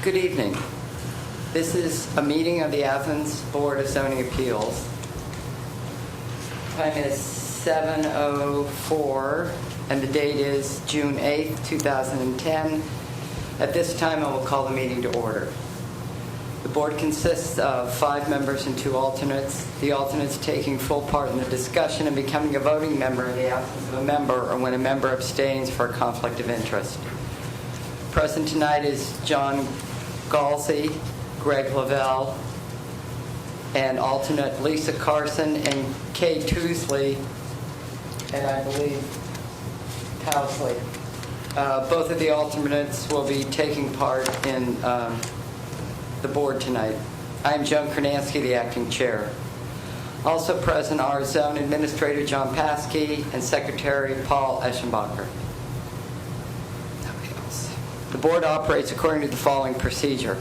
Good evening. This is a meeting of the Athens Board of Zoning Appeals. Time is 7:04 and the date is June 8th, 2010. At this time, I will call the meeting to order. The board consists of 5 members and 2 alternates. The alternates taking full part in the discussion and becoming a voting member in the absence of a member or when a member abstains for a conflict of interest. Present tonight is John Galsey, Greg Lavelle, and alternate Lisa Carson and Kay Tousley, and I believe Housley. Both of the alternates will be taking part in the board tonight. I am Joan Kernansky, the acting chair. Also present are Zone Administrator John Paskey and Secretary Paul Eschenbacher. The board operates according to the following procedure.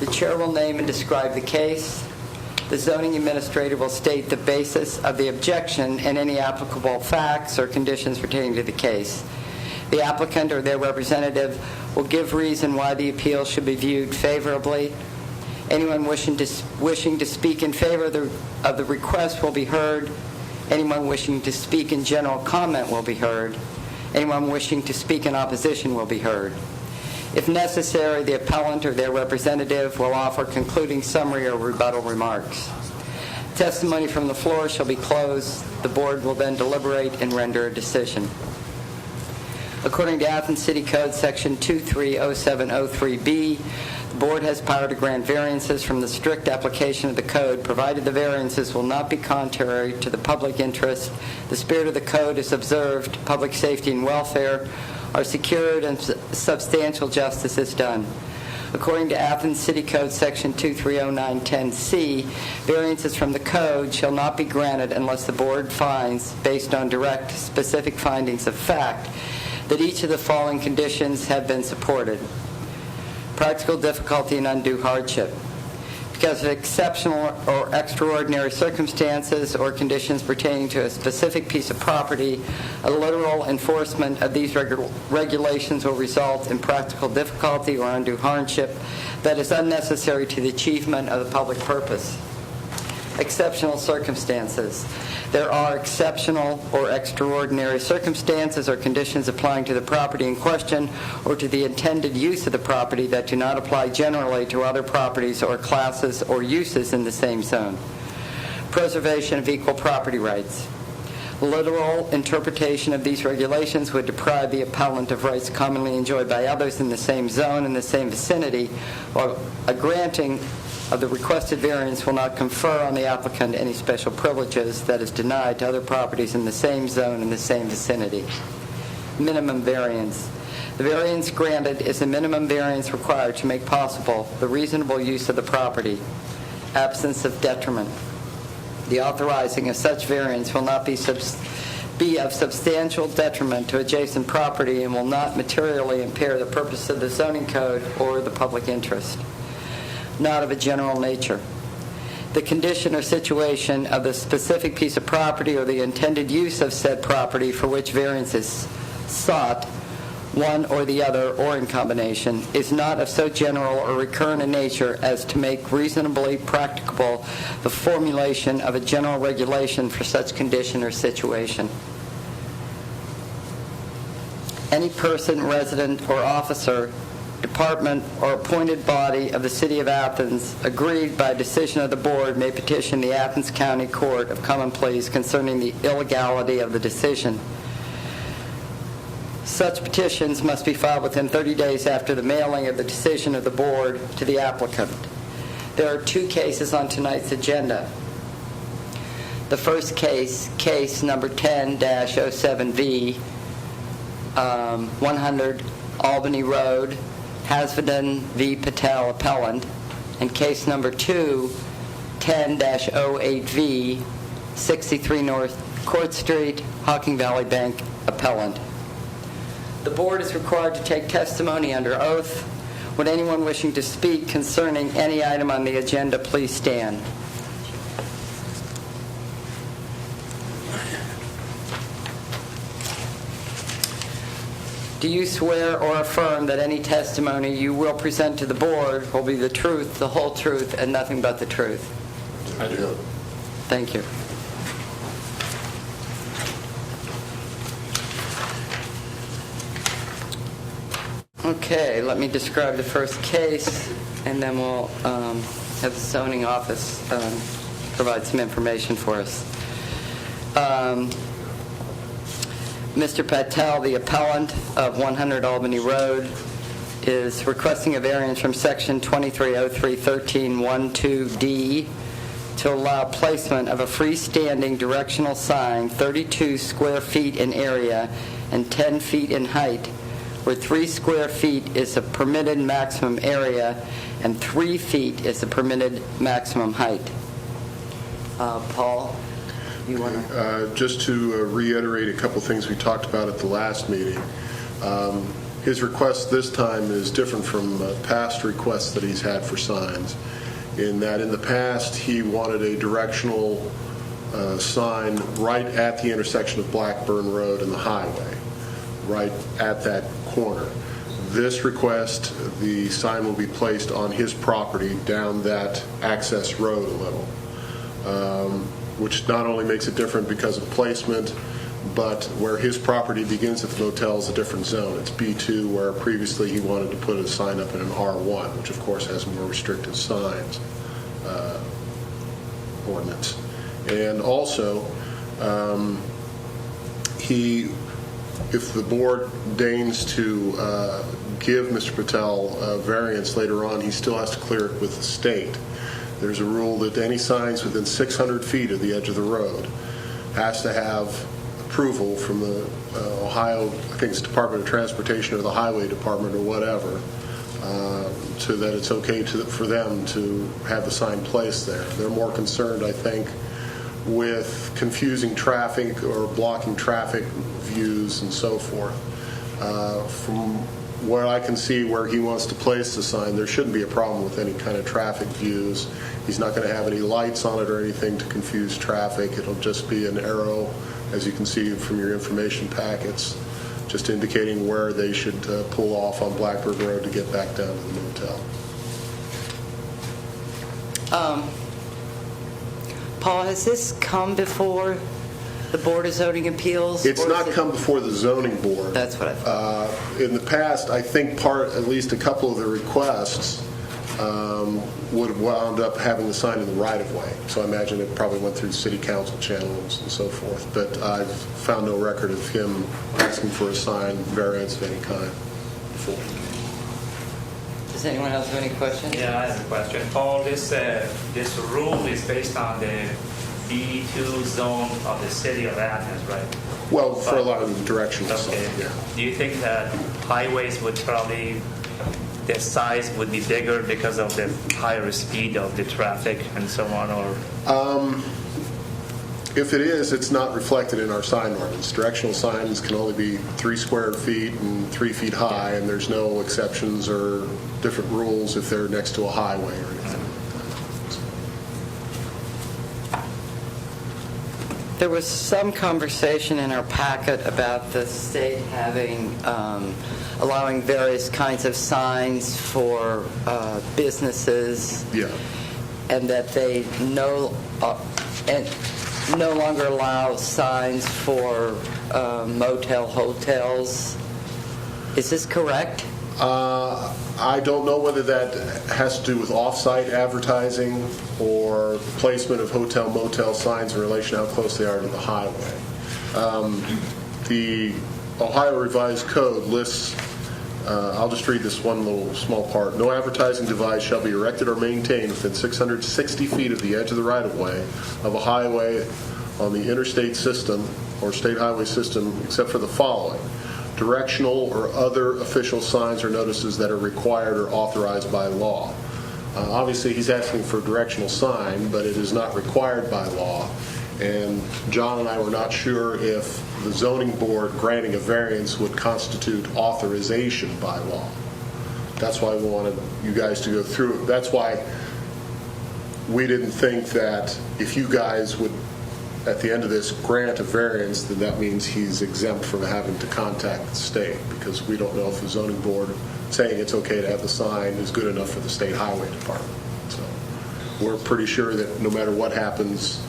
The chair will name and describe the case. The zoning administrator will state the basis of the objection and any applicable facts or conditions pertaining to the case. The applicant or their representative will give reason why the appeal should be viewed favorably. Anyone wishing to speak in favor of the request will be heard. Anyone wishing to speak in general comment will be heard. Anyone wishing to speak in opposition will be heard. If necessary, the appellant or their representative will offer concluding summary or rebuttal remarks. Testimony from the floor shall be closed. The board will then deliberate and render a decision. According to Athens City Code Section 230703B, the board has power to grant variances from the strict application of the code, provided the variances will not be contrary to the public interest, the spirit of the code is observed, public safety and welfare are secured, and substantial justice is done. According to Athens City Code Section 230910C, variances from the code shall not be granted unless the board finds, based on direct, specific findings of fact, that each of the following conditions have been supported. Practical difficulty and undue hardship. Because of exceptional or extraordinary circumstances or conditions pertaining to a specific piece of property, a literal enforcement of these regulations will result in practical difficulty or undue hardship that is unnecessary to the achievement of the public purpose. Exceptional circumstances. There are exceptional or extraordinary circumstances or conditions applying to the property in question or to the intended use of the property that do not apply generally to other properties or classes or uses in the same zone. Preservation of equal property rights. Literal interpretation of these regulations would deprive the appellant of rights commonly enjoyed by others in the same zone in the same vicinity, while a granting of the requested variance will not confer on the applicant any special privileges that is denied to other properties in the same zone in the same vicinity. Minimum variance. The variance granted is the minimum variance required to make possible the reasonable use of the property. Absence of detriment. The authorizing of such variance will not be of substantial detriment to adjacent property and will not materially impair the purpose of the zoning code or the public interest. Not of a general nature. The condition or situation of the specific piece of property or the intended use of said property for which variance is sought, one or the other or in combination, is not of so general or recurrent a nature as to make reasonably practicable the formulation of a general regulation for such condition or situation. Any person, resident, or officer, department, or appointed body of the City of Athens, aggrieved by a decision of the board, may petition the Athens County Court of Common Pleas concerning the illegality of the decision. Such petitions must be filed within 30 days after the mailing of the decision of the board to the applicant. There are 2 cases on tonight's agenda. The first case, case number 10-07V, 100 Albany Road, Hasvardhan v. Patel, appellant, and case number 2, 10-08V, 63 North Court Street, Hocking Valley Bank, appellant. The board is required to take testimony under oath. Would anyone wishing to speak concerning any item on the agenda please stand? Do you swear or affirm that any testimony you will present to the board will be the truth, the whole truth, and nothing but the truth? I do. Thank you. Okay, let me describe the first case, and then we'll have the zoning office provide some information for us. Mr. Patel, the appellant of 100 Albany Road, is requesting a variance from Section 2303.13.12D to allow placement of a freestanding directional sign 32 square feet in area and 10 feet in height, where 3 square feet is the permitted maximum area and 3 feet is the permitted maximum height. Paul, you want to? Just to reiterate a couple things we talked about at the last meeting. His request this time is different from past requests that he's had for signs, in that in the past he wanted a directional sign right at the intersection of Blackburn Road and the highway, right at that corner. This request, the sign will be placed on his property down that access road a little, which not only makes it different because of placement, but where his property begins at the motel is a different zone. It's B2, where previously he wanted to put a sign up in an R1, which of course has more restrictive signs ordinance. And also, if the board deigns to give Mr. Patel a variance later on, he still has to clear it with the state. There's a rule that any signs within 600 feet of the edge of the road has to have approval from the Ohio, I think it's Department of Transportation or the Highway Department or whatever, so that it's okay for them to have the sign placed there. They're more concerned, I think, with confusing traffic or blocking traffic views and so forth. From what I can see where he wants to place the sign, there shouldn't be a problem with any kind of traffic views. He's not going to have any lights on it or anything to confuse traffic. It'll just be an arrow, as you can see from your information packets, just indicating where they should pull off on Blackbird Road to get back down to the motel. Paul, has this come before the Board of Zoning Appeals? It's not come before the zoning board. That's what I thought. In the past, I think at least a couple of the requests would have wound up having the sign in the right-of-way. So I imagine it probably went through city council channels and so forth. But I've found no record of him asking for a sign variance of any kind before. Does anyone else have any questions? Yeah, I have a question. Paul, this rule is based on the B2 zone of the city of Athens, right? Well, for a lot of the directional Okay. signs, yeah. Do you think that highways would probably, the size would be bigger because of the higher speed of the traffic and so on, or? If it is, it's not reflected in our sign ordinance. Directional signs can only be 3 square feet and 3 feet high, and there's no exceptions or different rules if they're next to a highway or anything. There was some conversation in our packet about the state having, allowing various kinds of signs for businesses. Yeah. And that they no longer allow signs for motel hotels. Is this correct? I don't know whether that has to do with off-site advertising or placement of hotel motel signs in relation to how close they are to the highway. The Ohio Revised Code lists, I'll just read this one little small part. No advertising device shall be erected or maintained within 660 feet of the edge of the right-of-way of a highway on the interstate system or state highway system except for the following: directional or other official signs or notices that are required or authorized by law. Obviously, he's asking for a directional sign, but it is not required by law. And John and I were not sure if the zoning board granting a variance would constitute authorization by law. That's why we wanted you guys to go through it. That's why we didn't think that if you guys would at the end of this, grant a variance, then that means he's exempt from having to contact the state, because we don't know if the zoning board saying it's okay to have the sign is good enough for the state highway department. So we're pretty sure that no matter what happens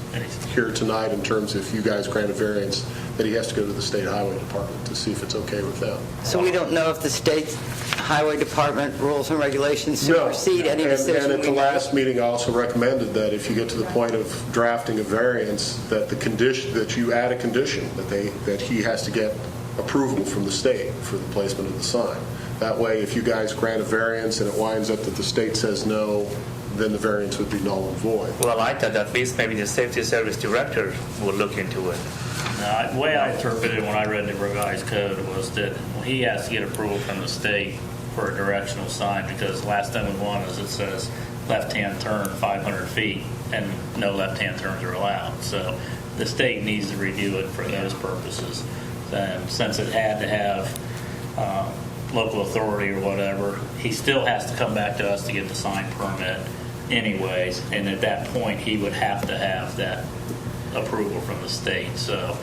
here tonight in terms of if you guys grant a variance, that he has to go to the state highway department to see if it's okay with them. So we don't know if the state highway department rules and regulations supersede any decision And at we the make? last meeting, I also recommended that if you get to the point of drafting a variance, that the condition, that you add a condition, that he has to get approval from the state for the placement of the sign. That way, if you guys grant a variance and it winds up that the state says no, then the variance would be null and void. Well, I thought at least maybe the safety service director will look into it. The way I interpreted it when I read the revised code was that he has to get approval from the state for a directional sign, because last thing we want is it says left-hand turn 500 feet and no left-hand turns are allowed. So the state needs to review it for those purposes. And since it had to have local authority or whatever, he still has to come back to us to get the sign permit anyways, and at that point he would have to have that approval from the state. So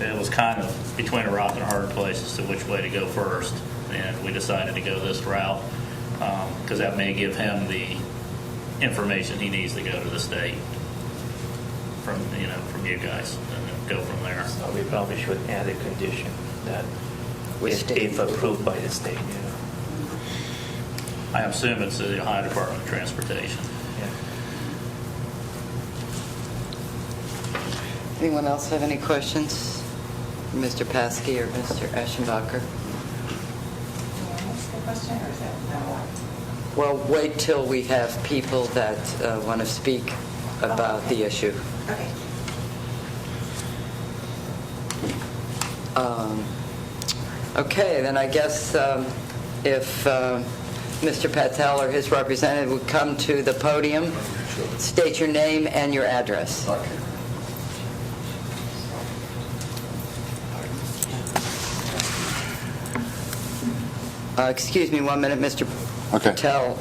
it was kind of between a rock and a hard place as to which way to go first, and we decided to go this route because that may give him the information he needs to go to the state from you guys, and then go from there. So we probably should add a condition that With if approved by the state. I assume it's the Ohio Department of Transportation. Anyone else have any questions? Mr. Paskey or Mr. Eschenbacher? What's the question, or is that no? Well, wait till we have people that want to speak about the issue. Okay. Okay, then I guess if Mr. Patel or his representative would come to the podium, state your name and your address. Excuse me 1 minute, Mr. Okay. Patel.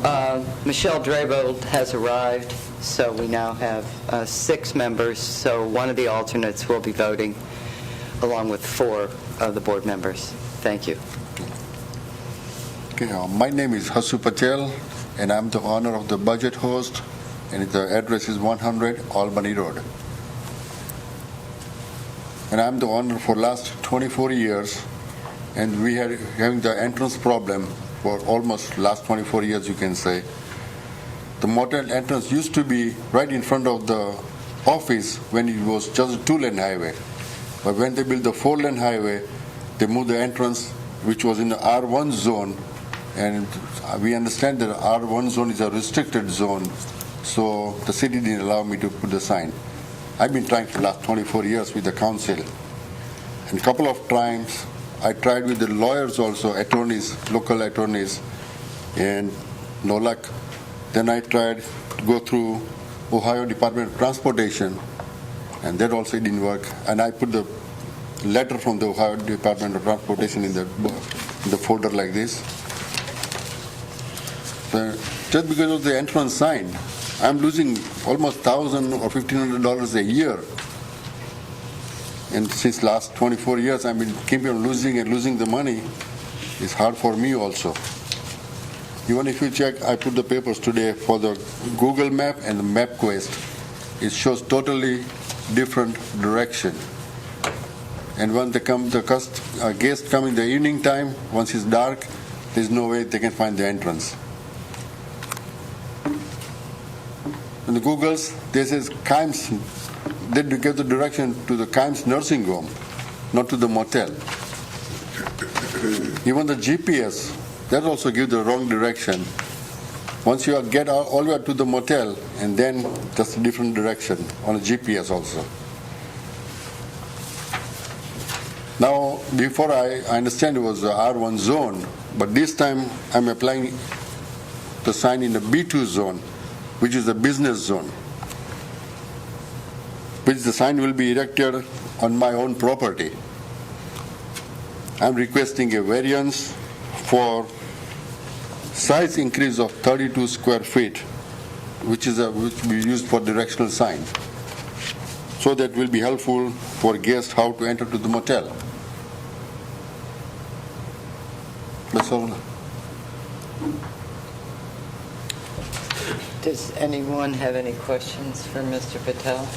Michelle Drabo has arrived, so we now have 6 members, so one of the alternates will be voting along with 4 of the board members. Thank you. Okay, my name is Hasu Patel, and I'm the owner of the Budget Host, and the address is 100 Albany Road. And I'm the owner for last 24 years, and we are having the entrance problem for almost last 24 years, you can say. The motel entrance used to be right in front of the office when it was just a 2-lane highway. But when they built the 4-lane highway, they moved the entrance, which was in the R1 zone, and we understand that R1 zone is a restricted zone, so the city didn't allow me to put the sign. I've been trying for the last 24 years with the council, and a couple of times I tried with the lawyers also, attorneys, local attorneys, and no luck. Then I tried to go through Ohio Department of Transportation, and that also didn't work. And I put the letter from the Ohio Department of Transportation in the folder like this. Just because of the entrance sign, I'm losing almost $1,000 or $1,500 a year. And since last 24 years, I've been keeping on losing and losing the money. It's hard for me also. Even if you check, I put the papers today for the Google Map and the MapQuest. It shows totally different direction. And when they come, the guests come in the evening time, once it's dark, there's no way they can find the entrance. In the Googles, this is Kimes. They give the direction to the Kimes nursing home, not to the motel. Even the GPS, that also gives the wrong direction. Once you get all the way to the motel, and then just a different direction on a GPS also. Now, before I understand it was the R1 zone, but this time I'm applying the sign in the B2 zone, which is the business zone, which the sign will be erected on my own property. I'm requesting a variance for size increase of 32 square feet, which we use for directional sign. so that will be helpful for guests how to enter to the motel. That's all. Does anyone have any questions for Mr. Patel?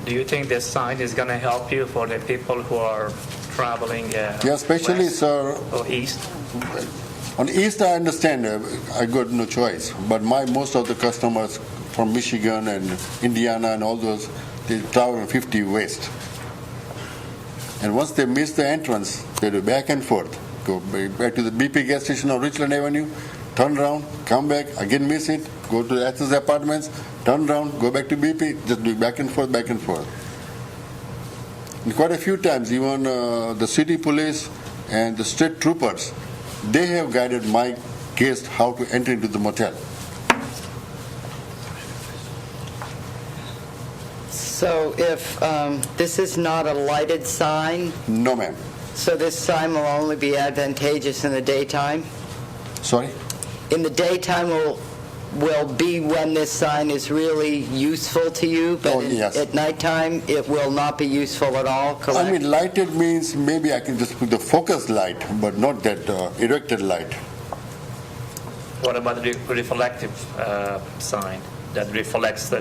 Do you think this sign is going to help you for the people who are traveling Yeah, especially, west sir, or east? on East I understand, I got no choice. But most of the customers from Michigan and Indiana and all those, they travel 50 west. And once they miss the entrance, they do back and forth. Go back to the BP gas station on Richland Avenue, turn around, come back, again miss it, go to Athens Apartments, turn around, go back to BP, just do back and forth, back and forth. And quite a few times, even the city police and the state troopers, they have guided my guests how to enter into the motel. So if this is not a lighted sign, No, ma'am. so this sign will only be advantageous in the daytime? Sorry? In the daytime will be when this sign is really useful to you, but Oh, yes. at nighttime it will not be useful at all, correct? I mean, lighted means maybe I can just put the focus light, but not that erected light. What about the reflective sign that reflects the,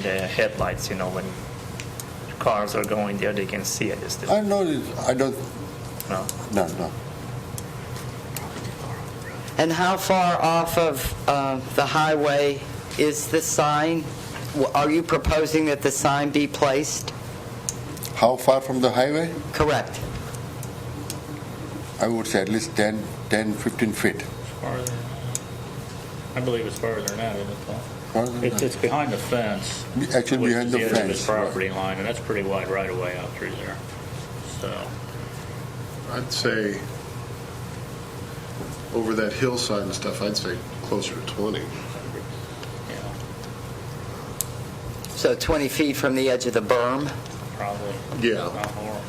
the headlights? When cars are going there, they can see it. I know, I don't, No. no. And how far off of the highway is the sign? Are you proposing that the sign be placed? How far from the highway? Correct. I would say at least 10, 15 feet. Farther. I believe it's farther than that, isn't it, Paul? Farther than It's behind the fence. Actually, which behind is the edge of fence, his property line, and that's pretty wide right away out through there. So, I'd say over that hillside and stuff, I'd say closer to 20. yeah. So 20 feet from the edge of the berm? Probably. Yeah. Not more.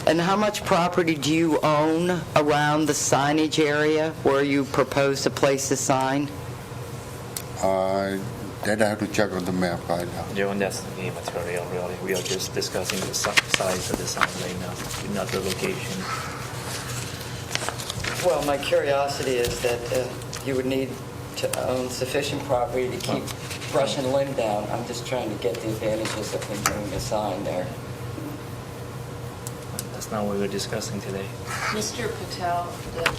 And how much property do you own around the signage area where you propose to place the sign? That I have to check on the map right now. That's the material, really. We are just discussing the size of the sign right now, not the location. Well, my curiosity is that you would need to own sufficient property to keep brush and limb down. I'm just trying to get the advantages of him doing a sign there. That's not what we're discussing today. Mr. Patel,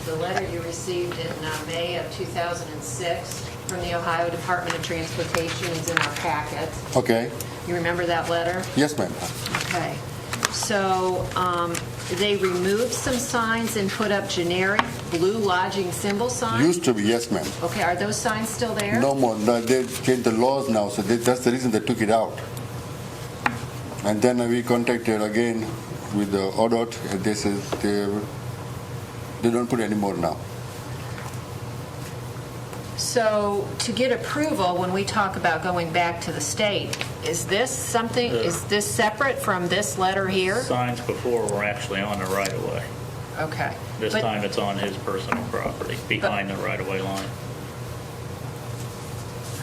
the letter you received in May of 2006 from the Ohio Department of Transportation is in our packet. Okay. You remember that letter? Yes, ma'am. Okay. So they removed some signs and put up generic blue lodging symbol signs? Used to be, yes, ma'am. Okay, are those signs still there? No more. No, they changed the laws now, so that's the reason they took it out. And then we contacted again with the ODOT, and they said they don't put any more now. So to get approval, when we talk about going back to the state, is this something, is this separate from this letter here? Signs before were actually on the right-of-way. Okay. This But- time it's on his personal property, behind the right-of-way line.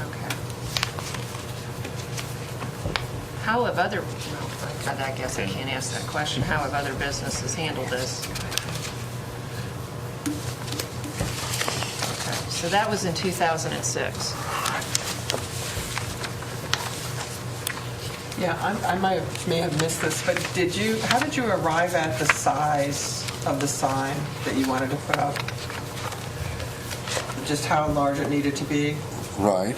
Okay. How have other, well, I guess I can't ask that question. How have other businesses handled this? Okay, so that was in 2006. Yeah, I may have missed this, but how did you arrive at the size of the sign that you wanted to put up? Just how large it needed to be? Right.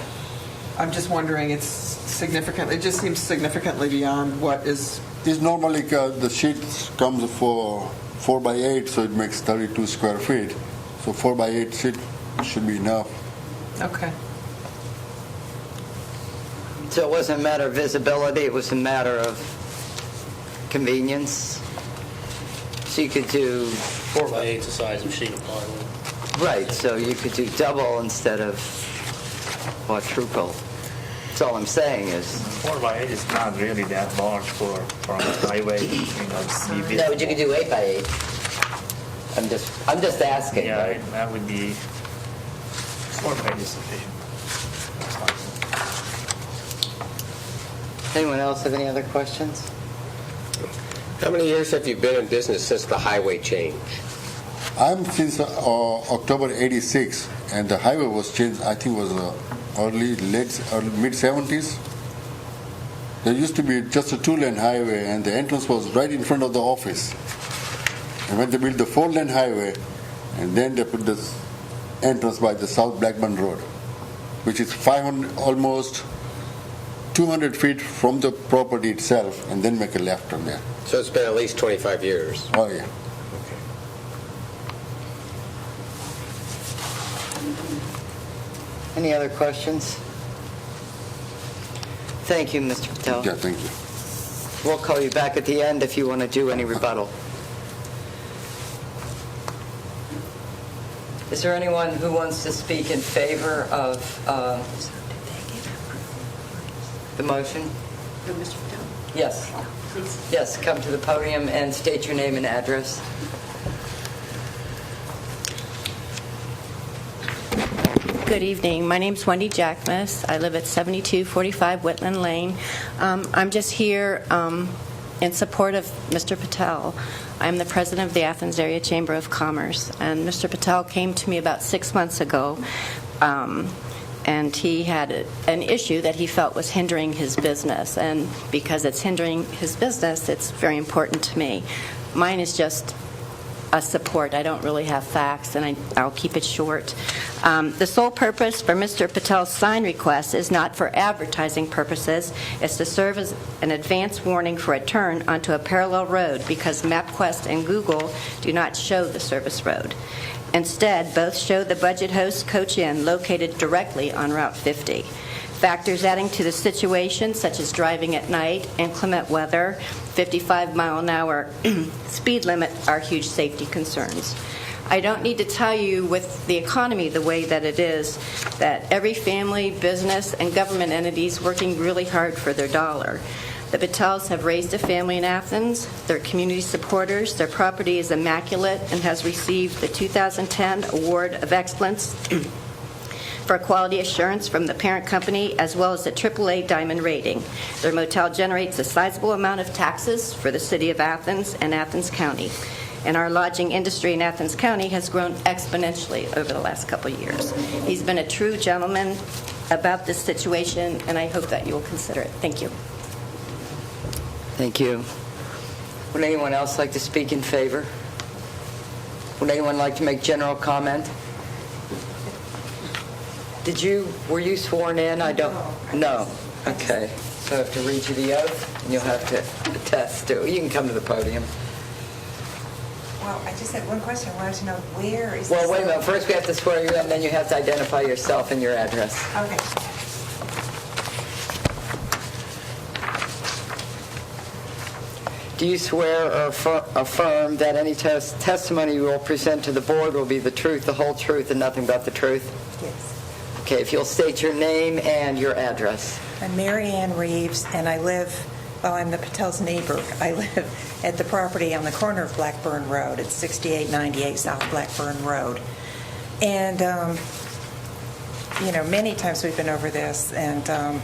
I'm just wondering, it just seems significantly beyond what is... It's normally the sheet comes for 4 by 8, so it makes 32 square feet. So 4 by 8 sheet should be enough. Okay. So it wasn't a matter of visibility, it was a matter of convenience? So you could do, 4 by 8's the size of sheet of plywood. right, so you could do double instead of quadruple. That's all I'm saying is, 4 by 8 is not really that large for a highway. no, but you could do 8 by 8. I'm just asking. Yeah, right? that would be 4 pages sufficient. Anyone else have any other questions? How many years have you been in business since the highway change? I'm since October '86, and the highway was changed. I think was mid '70s. There used to be just a 2-lane highway, and the entrance was right in front of the office. And when they built the 4-lane highway, and then they put this entrance by the South Blackburn Road, which is 500, almost 200 feet from the property itself, and then make a left turn there. So it's been at least 25 years. Oh yeah. Any other questions? Thank you, Mr. Patel. Yeah, thank you. We'll call you back at the end if you want to do any rebuttal. Is there anyone who wants to speak in favor of the motion? Mr. Patel? Yes. Please. Yes, come to the podium and state your name and address. Good evening. My name's Wendy Jackmas. I live at 7245 Whitland Lane. I'm just here in support of Mr. Patel. I'm the president of the Athens Area Chamber of Commerce, and Mr. Patel came to me about 6 months ago, and he had an issue that he felt was hindering his business, and because it's hindering his business, it's very important to me. Mine is just a support. I don't really have facts, and I'll keep it short. The sole purpose for Mr. Patel's sign request is not for advertising purposes. It's to serve as an advance warning for a turn onto a parallel road because MapQuest and Google do not show the service road. Instead, both show the Budget Host Coach Inn located directly on Route 50. Factors adding to the situation, such as driving at night, inclement weather, 55-mile-an-hour speed limit, are huge safety concerns. I don't need to tell you, with the economy the way that it is, that every family, business, and government entity is working really hard for their dollar. The Patels have raised a family in Athens. They're community supporters. Their property is immaculate and has received the 2010 Award of Excellence for quality assurance from the parent company, as well as the AAA Diamond rating. Their motel generates a sizable amount of taxes for the city of Athens and Athens County. And our lodging industry in Athens County has grown exponentially over the last couple of years. He's been a true gentleman about this situation, and I hope that you will consider it. Thank you. Thank you. Would anyone else like to speak in favor? Would anyone like to make general comment? Were you sworn in? I don't. No. Okay. So I have to read you the oath, and you'll have to attest to it. You can come to the podium. Well, I just had one question. I wanted to know where is Well, this? wait a minute. First we have to swear you in, then you have to identify yourself and your address. Okay. Do you swear or affirm that any testimony you will present to the board will be the truth, the whole truth, and nothing but the truth? Yes. Okay, if you'll state your name and your address. I'm Mary Ann Reeves, and I live, well, I'm the Patel's neighbor. I live at the property on the corner of Blackburn Road. It's 6898 South Blackburn Road. And, many times we've been over this, and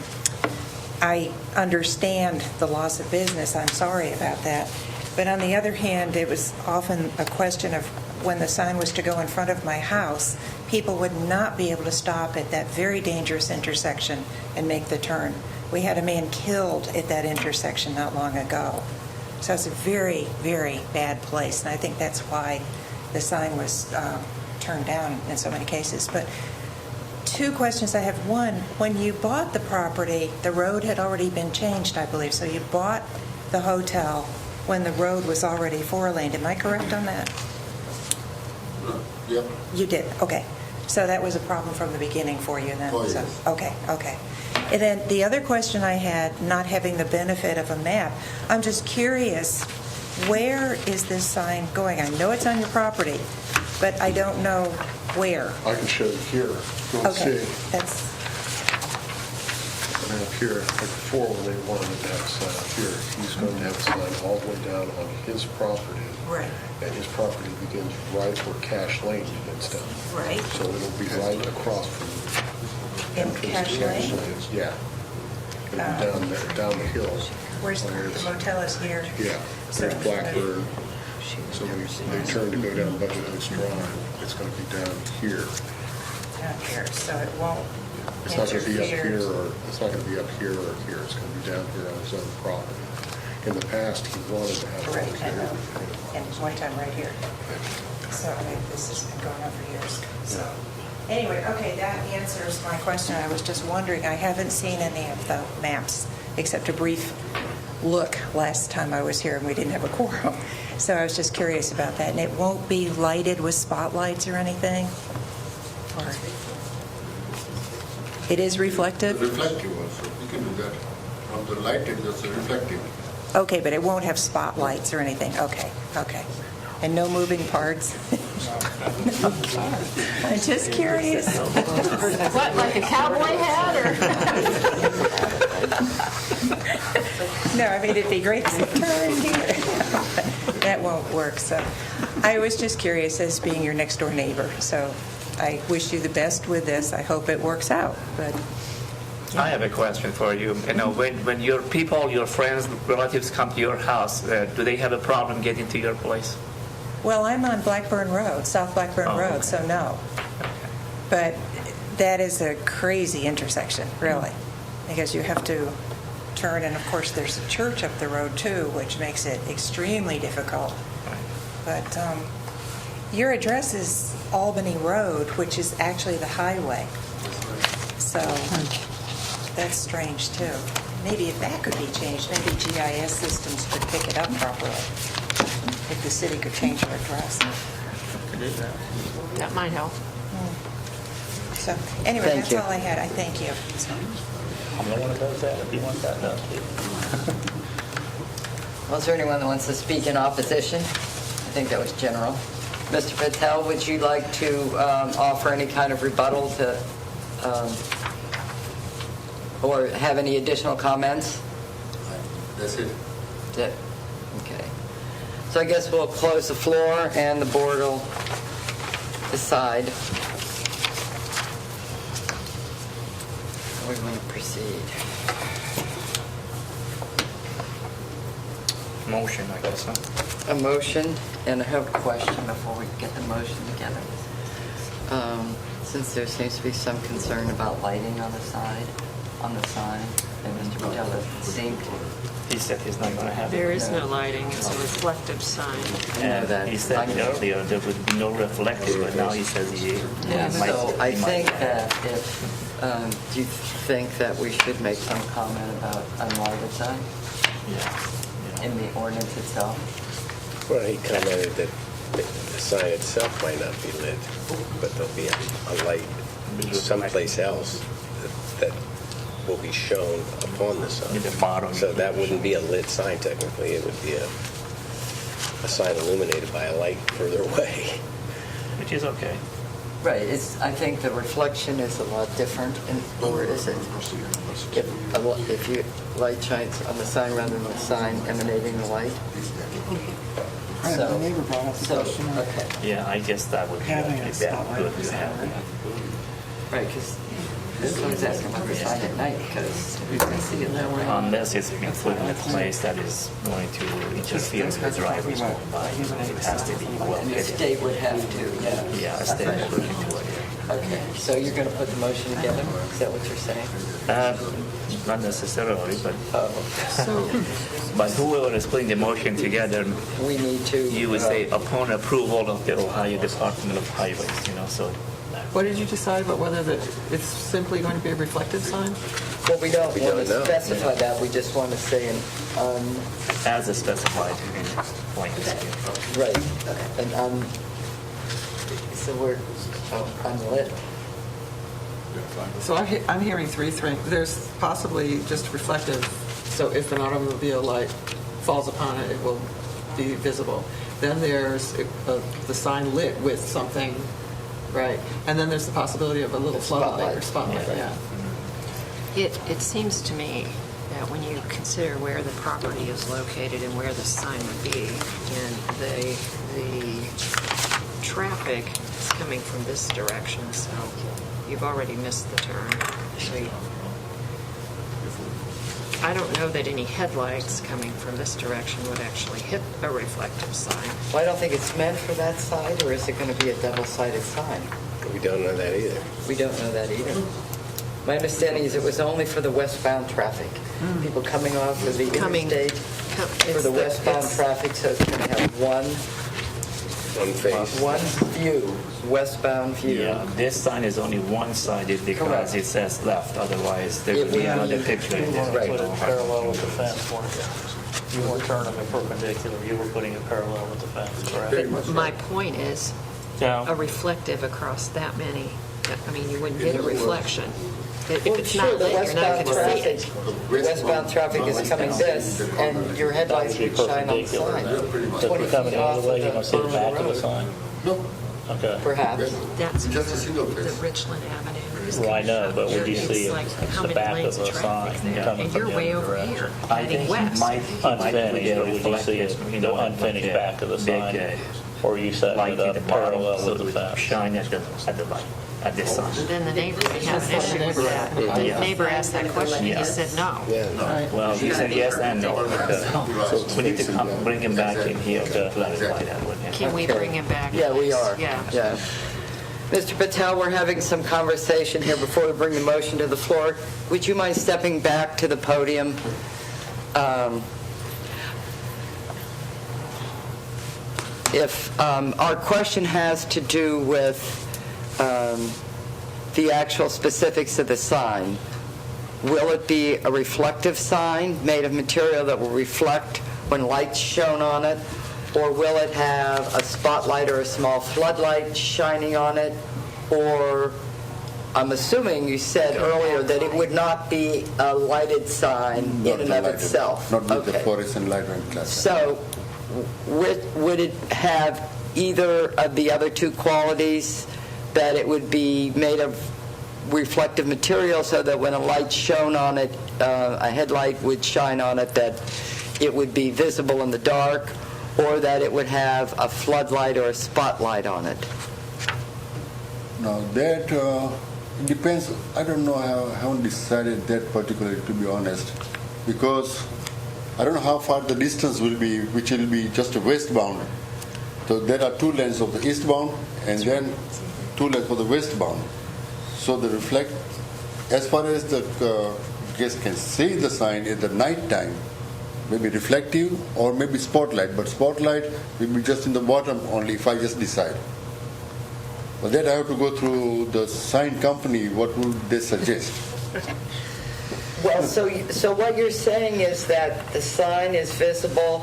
I understand the loss of business. I'm sorry about that. But on the other hand, it was often a question of when the sign was to go in front of my house, people would not be able to stop at that very dangerous intersection and make the turn. We had a man killed at that intersection not long ago. So it's a very, very bad place, and I think that's why the sign was turned down in so many cases. But two questions I have. One, when you bought the property, the road had already been changed, I believe. So you bought the hotel when the road was already 4-laned. Am I correct on that? Yep. You did, okay. So that was a problem from the beginning for you then? Oh, yes. So, okay. And then the other question I had, not having the benefit of a map, I'm just curious, where is this sign going? I know it's on your property, but I don't know where. I can show you here. If you want to Okay, see. that's, And up here, like before when they wanted to have a sign up here, he's going to have a sign all the way down on his property. right. and his property begins right where Cash Lane begins down. Right. So it'll be right across from In entrance to Cash Lane? Yeah. It'll be down there, down the hill. Where's the Where it's- motel is here? Yeah, So- there's Blackbird. So they turn to go down Budget Hills Drive. It's going to be down here. Down here, so it won't It's not going to be up here, interfere. or it's not going to be up here or here. It's going to be down here on his own property. In the past, he wanted to have it Right, over I know. here. And one time right here. So this has been going on for years. So anyway, okay, that answers my question. I was just wondering, I haven't seen any of the maps except a brief look last time I was here and we didn't have a quorum. So I was just curious about that. And it won't be lighted with spotlights or anything? Or it is reflective? Reflective also, you can do that. From the lighting, that's reflective. Okay, but it won't have spotlights or anything? Okay, okay. And no moving parts? No. I'm just curious. What, like a cowboy hat, or? No, I mean, it'd be great to say, turn here. That won't work, so I was just curious as being your next door neighbor. So I wish you the best with this. I hope it works out, but I have a question for you. You know, when your people, your friends, relatives come to your house, do they have a problem getting to your place? well, I'm on Blackburn Road, South Blackburn Oh, Road, okay. so no. But that is a crazy intersection, really, because you have to turn, and of course, there's a church up the road too, which makes it extremely difficult. But your address is Albany Road, which is actually the highway. So that's strange too. Maybe if that could be changed, maybe GIS systems could pick it up properly. If the city could change their address. That might help. So anyway, Thank that's you. all I had. I thank you. So, I'm the one that does that, if you want that done. Well, is there anyone that wants to speak in opposition? I think that was general. Mr. Patel, would you like to offer any kind of rebuttal to, or have any additional comments? That's it. That- Okay. So I guess we'll close the floor and the board will decide. How we want to proceed. Motion, I guess, huh? A motion, and I have a question before we get the motion together. Since there seems to be some concern about lighting on the sign, and Mr. Patel doesn't seem to. He said he's not going to have it. There is no lighting, it's a reflective sign. know that. He said earlier there would be no reflective, but now he says he Yeah, might. so I he might think have. that if, do you think that we should make some comment about unlighted sign Yeah. in the ordinance itself? Well, he commented that the sign itself might not be lit, but there'll be a light someplace else that will be shown upon the In sign. the bottom. So that wouldn't be a lit sign technically, it would be a sign illuminated by a light further away. Which is okay. Right, I think the reflection is a lot different, or is it? If you light shines on the sign rather than the sign emanating the light? The neighbor brought up the question of Okay, Yeah, I guess that would be having okay. a That spotlight good on the to have. sign. right, because someone's asking about the sign at night, because we can see it that way. Unless it's been put in a place that is going to interfere with the drivers going by, it has to be well And the hidden. state would have to, yeah. Yeah, a state would look into it. Okay, so you're going to put the motion together? Is that what you're saying? Not necessarily, but Oh, but whoever is putting the motion together, we need to... you would say upon approval of the Ohio Department of Highways, you know, so What did you decide about whether it's simply going to be a reflective sign? Well, we don't We want don't to know. specify that, we just want to say, as specified in point. right, and so we're unlit. So I'm hearing three things. There's possibly just reflective, so if an automobile light falls upon it, it will be visible. Then there's the sign lit with something, right? And then there's the possibility of a little floodlight or spotlight, Yeah. yeah. It seems to me that when you consider where the property is located and where the sign would be, and the the traffic is coming from this direction, so you've already missed the turn. So I don't know that any headlights coming from this direction would actually hit a reflective sign. Well, I don't think it's meant for that side, or is it going to be a double-sided sign? We don't know that either. We don't know that either. My understanding is it was only for the westbound traffic. People coming off of the interstate for the westbound traffic, so it's going to have one view, westbound view. Yeah, this sign is only one-sided because Correct. it says left. Otherwise, there It would be would another be- picture in You there. put it parallel with the fence, weren't you? You weren't turning it perpendicular, you were putting it parallel with the fence, correct? But my point is, a Yeah. reflective across that many, I mean, you wouldn't get a reflection. If Well, it's sure, not the lit, you're not westbound going to see traffic, it. westbound traffic is coming this, and your headlights would shine on the sign. So if 20 you're feet coming the off other way, of you're going to see the back of the road, sign? No, Okay. perhaps. That's just a single the face. Richland Avenue. is Well, I know, but would you it's see like how the many back lanes of the traffic sign there? coming And from you're the way other over direction? here, I heading think west. Unfinished, but would you see the unfinished back of the sign? Or are you setting Light it at the up bottom, parallel so with it the would fence? shine at the light, at this sign. Then the neighbor may have an issue with that. The neighbor asked that question, he said no. Well, he said yes and no. So we need to bring him back in here to clarify that with him. Can we bring him back? Yeah, we are. Yeah. Mr. Patel, we're having some conversation here before we bring the motion to the floor. Would you mind stepping back to the podium? If our question has to do with the actual specifics of the sign, will it be a reflective sign made of material that will reflect when light's shown on it? Or will it have a spotlight or a small floodlight shining on it? Or, I'm assuming you said earlier that it would not be a lighted sign in and of lighted, itself. Not with the Okay. fluorescent light and glass. So, would it have either of the other two qualities, that it would be made of reflective material so that when a light's shown on it, a headlight would shine on it, that it would be visible in the dark, or that it would have a floodlight or a spotlight on it? Now that depends. I don't know. I haven't decided that particularly, to be honest, because I don't know how far the distance will be, which will be just westbound. So there are two lanes of the eastbound and then two lanes for the westbound. So the reflect, as far as the guest can see the sign at the night time, maybe reflective or maybe spotlight, but spotlight will be just in the bottom only if I just decide. But then I have to go through the sign company, what would they suggest? Well, so what you're saying is that the sign is visible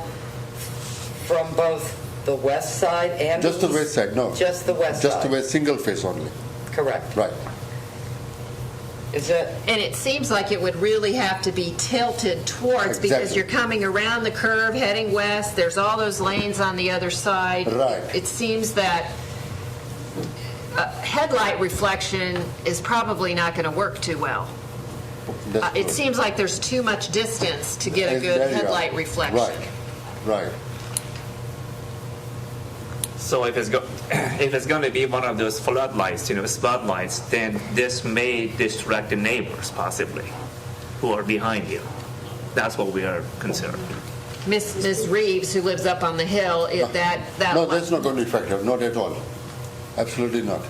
from both the west side and Just the east? west side, no. Just the west side? Just the west, single face only, Correct. right. Is it? And it seems like it would really have to be tilted towards, because Exactly. you're coming around the curve, heading west, there's all those lanes on the other side. Right. It seems that headlight reflection is probably not going to work too well. That's It true. seems like there's too much distance to get a good There you are. headlight reflection. Right. So if it's going to be one of those floodlights, spotlights, then this may distract the neighbors possibly, who are behind you. That's what we are concerned. Ms. Reeves, who lives up on the hill, that No, that's not going to be effective, not at all. Absolutely not.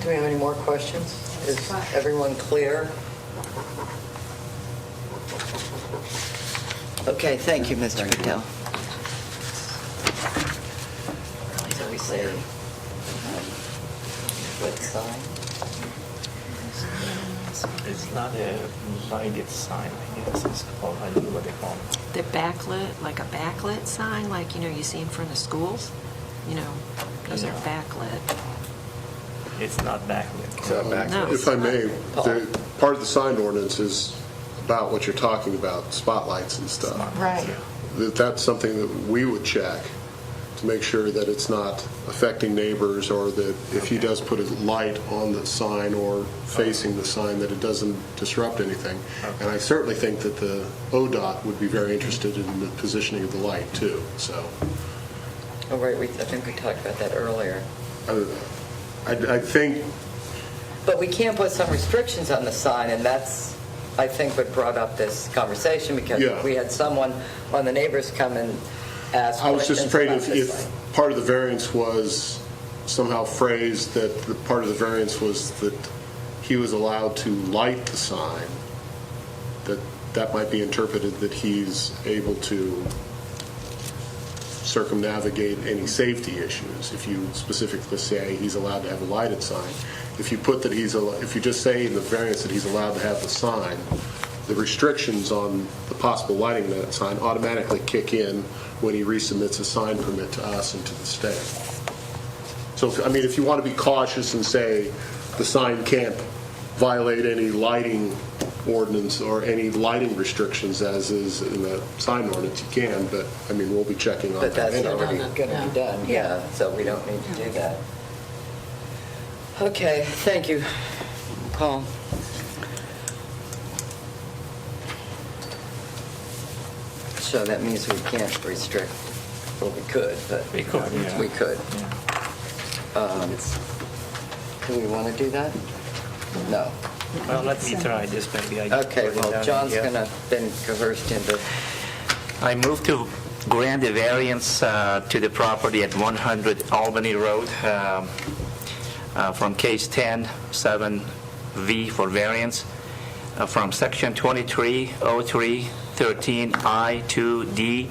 Do we have any more questions? Is everyone clear? Okay, thank you, Mr. Patel. So we say, what sign? It's not a lighted sign, I guess it's called, I don't know what they call it. The backlit, like a backlit sign, like, you see in front of schools? Those are backlit. It's not backlit. It's not back. No. If I may, part of the sign ordinance is about what you're talking about, spotlights and stuff. Right. That's something that we would check to make sure that it's not affecting neighbors, or that if he does put a light on the sign or facing the sign, that it doesn't disrupt anything. And I certainly think that the ODOT would be very interested in the positioning of the light, too. So Oh, right, I think we talked about that earlier. I think, But we can't put some restrictions on the sign, and that's, I think, what brought up this conversation, because Yeah. we had someone, one of the neighbors come and ask I was just questions afraid about this if sign. part of the variance was somehow phrased that the part of the variance was that he was allowed to light the sign, that might be interpreted that he's able to circumnavigate any safety issues. If you specifically say he's allowed to have a lighted sign, if you put that if you just say in the variance that he's allowed to have the sign, the restrictions on the possible lighting of that sign automatically kick in when he resubmits a sign permit to us and to the state. So, I mean, if you want to be cautious and say the sign can't violate any lighting ordinance or any lighting restrictions as is in the sign ordinance, you can, but, I mean, we'll be checking on But that. that's already done it, going to be yeah. done, yeah, so we don't need to do that. Okay, thank you, Paul. So that means we can't restrict, well, we could, but... We could, yeah. We could. Do we want to do that? No. Well, let me try this, maybe I... Okay, well, John's going to then coerced into... I move to grant the variance to the property at 100 Albany Road from case 10-7V for variance from section 2303-13I to D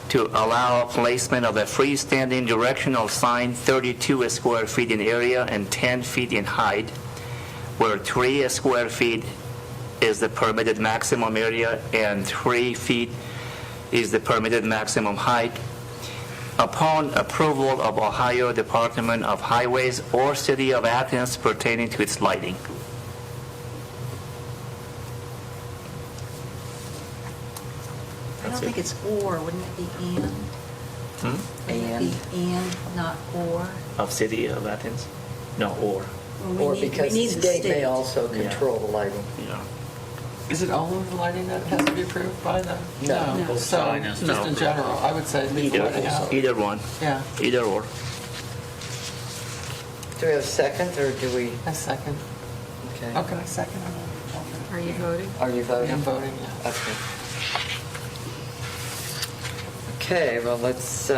to allow placement of a freestanding directional sign 32 square feet in area and 10 feet in height, where 3 square feet is the permitted maximum area and 3 feet is the permitted maximum height. Upon approval of Ohio Department of Highways or City of Athens pertaining to its lighting. I don't think it's or, wouldn't it be and? Wouldn't it be and, not or? Of City of Athens? No, or. Well, we Or need- because we the need state may also control the lighting. Yeah. Is it only the lighting that has to be approved by the? No. So, Sign is- just in general, I would say leave the lighting out. Either one. Yeah, Either or. Do we have a second, or do we... a second. Okay. Okay, I second. Are you voting? Are you voting? I'm voting, yeah. Okay. Okay, well, let's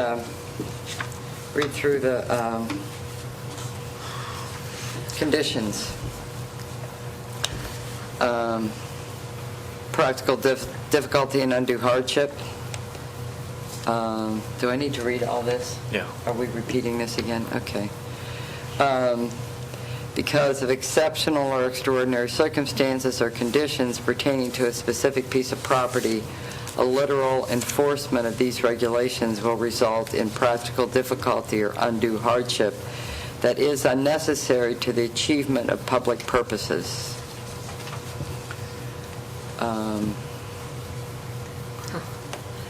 read through the conditions. Practical difficulty and undue hardship. Do I need to read all this? Yeah. Are we repeating this again? Okay. Because of exceptional or extraordinary circumstances or conditions pertaining to a specific piece of property, a literal enforcement of these regulations will result in practical difficulty or undue hardship that is unnecessary to the achievement of public purposes.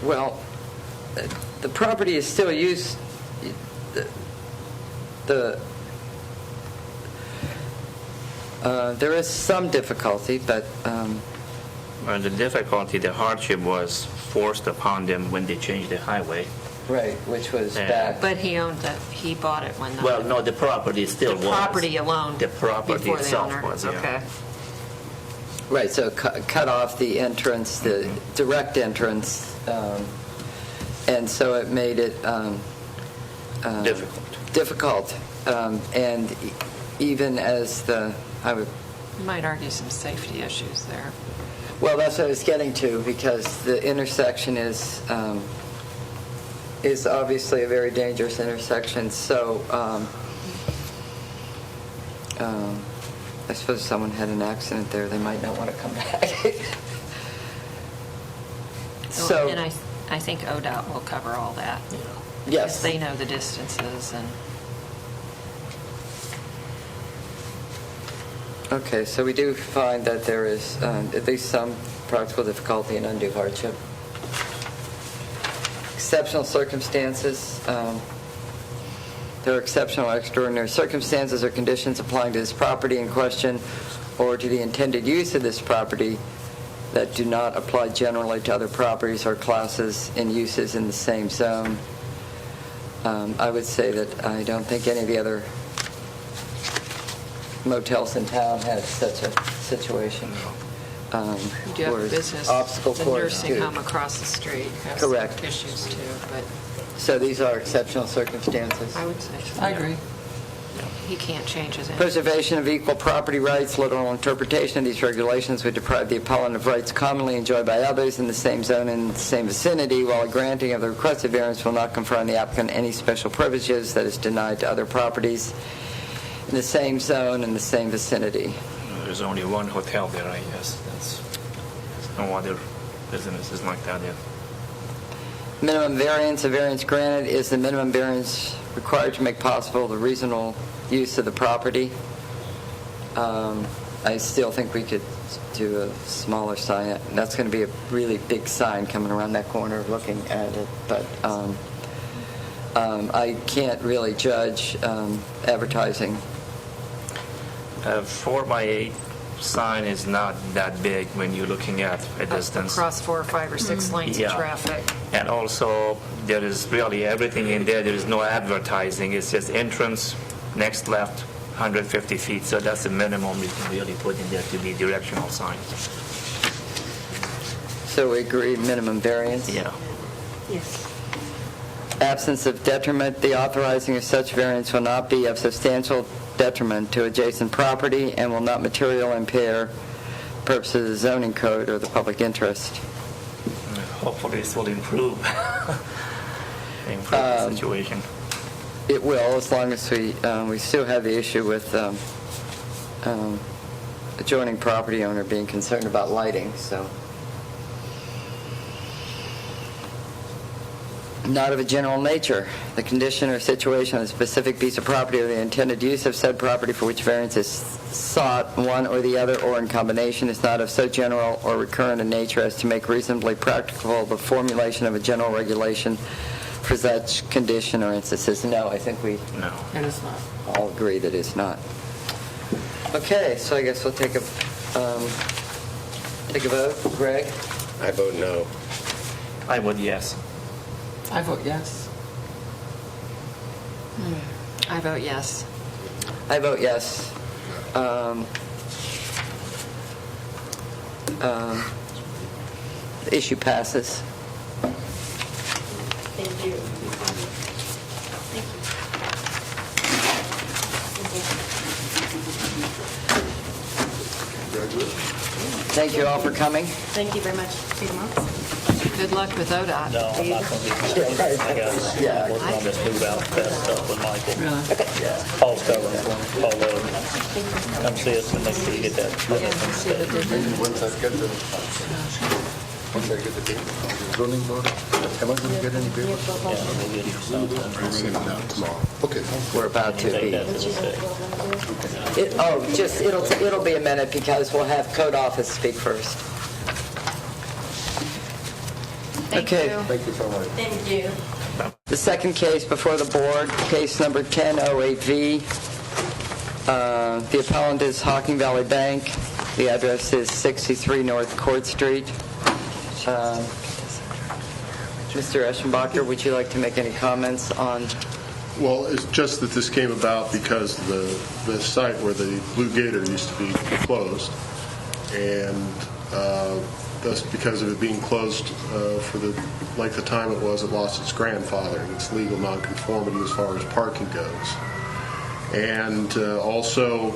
Well, the property is still used, there is some difficulty, but Well, the difficulty, the hardship was forced upon them when they changed the highway. right, which was Yeah. back. But he owned it, he bought it when the... Well, no, the property still was. The property alone. The property before the itself owner. was, yeah. Okay. Right, so cut off the entrance, the direct entrance, and so it made it difficult. And even as I would, You might argue some safety issues there. well, that's what I was getting to, because the intersection is obviously a very dangerous intersection, so I suppose if someone had an accident there, they might not want to come back. So, And I think ODOT will cover all that. yes. Because they know the distances and... Okay, so we do find that there is at least some practical difficulty and undue hardship. exceptional circumstances. There are exceptional or extraordinary circumstances or conditions applying to this property in question or to the intended use of this property that do not apply generally to other properties or classes and uses in the same zone. I would say that I don't think any of the other motels in town have such a situation. You do have where a business. obstacle The course nursing too. home across the street has some Correct. issues too, but So these are exceptional circumstances. I would say I agree. he can't change his. Preservation of equal property rights. Literal interpretation of these regulations would deprive the appellant of rights commonly enjoyed by others in the same zone and the same vicinity, while a granting of the requested variance will not confer on the applicant any special privileges that is denied to other properties in the same zone and the same vicinity. There's only one hotel there, I guess. There's no other businesses like that yet. Minimum variance. A variance granted is the minimum variance required to make possible the reasonable use of the property. I still think we could do a smaller sign. That's going to be a really big sign coming around that corner looking at it, but I can't really judge advertising. A 4x8 sign is not that big when you're looking at a distance. Across 4 or 5 or 6 lanes Yeah. of traffic. And also, there is really everything in there. There is no advertising. It's just entrance, next left, 150 feet. So that's the minimum you can really put in there to be directional signs. So we agree minimum variance? Yeah. Yes. Absence of detriment. The authorizing of such variance will not be of substantial detriment to adjacent property and will not materially impair purposes of the zoning code or the public interest. Hopefully this will improve the situation. It will, as long as we still have the issue with adjoining property owner being concerned about lighting, so. Not of a general nature. The condition or situation of a specific piece of property or the intended use of said property for which variance is sought, one or the other or in combination, is not of so general or recurrent a nature as to make reasonably practicable the formulation of a general regulation for such condition or instances. No, I think we No. It is not. all agree that it's not. Okay, so I guess we'll take a vote. Greg? I vote no. I would yes. I vote yes. I vote yes. I vote yes. The issue passes. Thank you. Thank you all for coming. Thank you very much. See you tomorrow. Good luck with ODOT. No, I'm not going to be. I got Yeah. working on this move out test stuff with Michael. Yeah. Paul's covering for me. Paul Lowe. Come see us and make sure you get that. Once I get the zoning board, am I going to get any paper? Yeah, we'll get you something. I'll send it out tomorrow. Okay. We're about to Take be. that to the state. It'll be a minute because we'll have code office speak first. Thank Okay. you. Thank you so much. Thank you. The second case before the board, case number 1008V. The appellant is Hocking Valley Bank. The address is 63 North Court Street. Mr. Eschenbacher, would you like to make any comments on? Well, it's just that this came about because the site where the Blue Gator used to be closed, and thus because of it being closed for the length of time it was, it lost its grandfather and its legal nonconformity as far as parking goes. And also,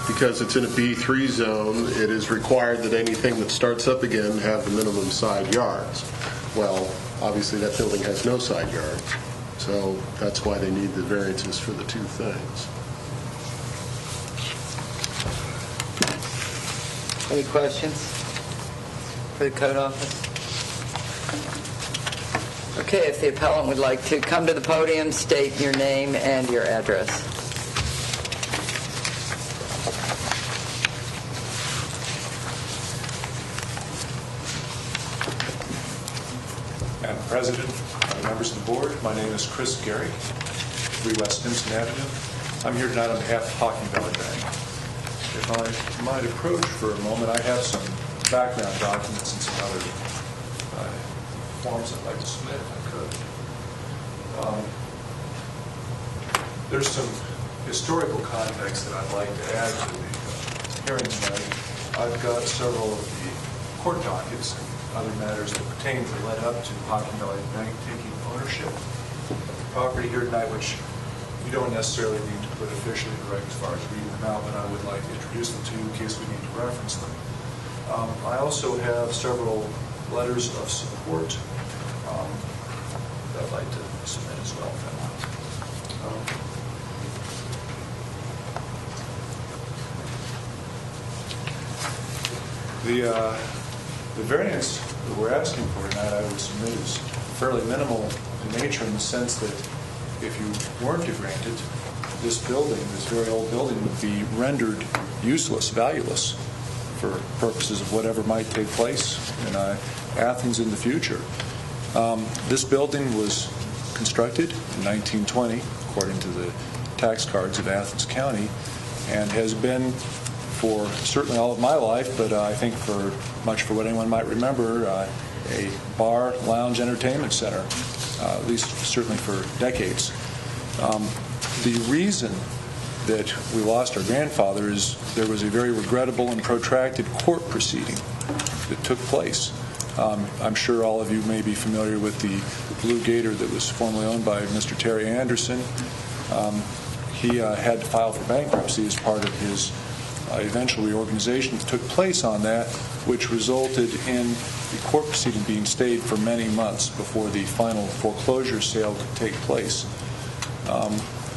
because it's in a B3 zone, it is required that anything that starts up again have the minimum side yards. Well, obviously that building has no side yards, so that's why they need the variances for the two things. Any questions for the code office? Okay, if the appellant would like to come to the podium, state your name and your address. Madam President, members of the board, my name is Chris Gehrig, 3 West Stimson Avenue. I'm here tonight on behalf of Hocking Valley Bank. If I might approach for a moment, I have some background documents and some other forms I'd like to submit if I could. There's some historical context that I'd like to add to the hearing tonight. I've got several of the court dockets and other matters that pertain that led up to Hocking Valley Bank taking ownership of the property here tonight, which you don't necessarily need to put officially correct as far as reading them out, but I would like to introduce them to you in case we need to reference them. I also have several letters of support that I'd like to submit as well. The variance that we're asking for tonight, I would submit, is fairly minimal in nature, in the sense that if you weren't to grant it, this building, this very old building, would be rendered useless, valueless, for purposes of whatever might take place in Athens in the future. This building was constructed in 1920, according to the tax cards of Athens County, and has been for certainly all of my life, but I think for much for what anyone might remember, a bar, lounge, entertainment center, at least certainly for decades. The reason that we lost our grandfather is there was a very regrettable and protracted court proceeding that took place. I'm sure all of you may be familiar with the Blue Gator that was formerly owned by Mr. Terry Anderson. He had to file for bankruptcy as part of his eventual reorganization that took place on that, which resulted in the court proceeding being stayed for many months before the final foreclosure sale could take place.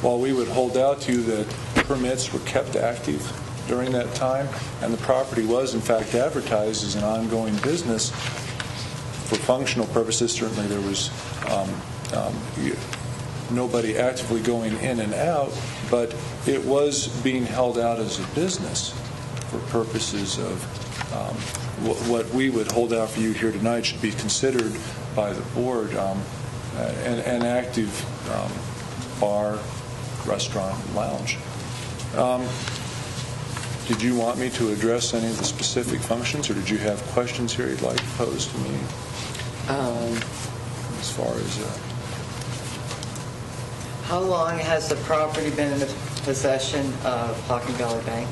While we would hold out to you that permits were kept active during that time, and the property was in fact advertised as an ongoing business for functional purposes, certainly there was nobody actively going in and out, but it was being held out as a business for purposes of what we would hold out for you here tonight should be considered by the board an active bar, restaurant, and lounge. Did you want me to address any of the specific functions, or did you have questions here you'd like to pose to me as far as... How long has the property been in the possession of Hocking Valley Bank?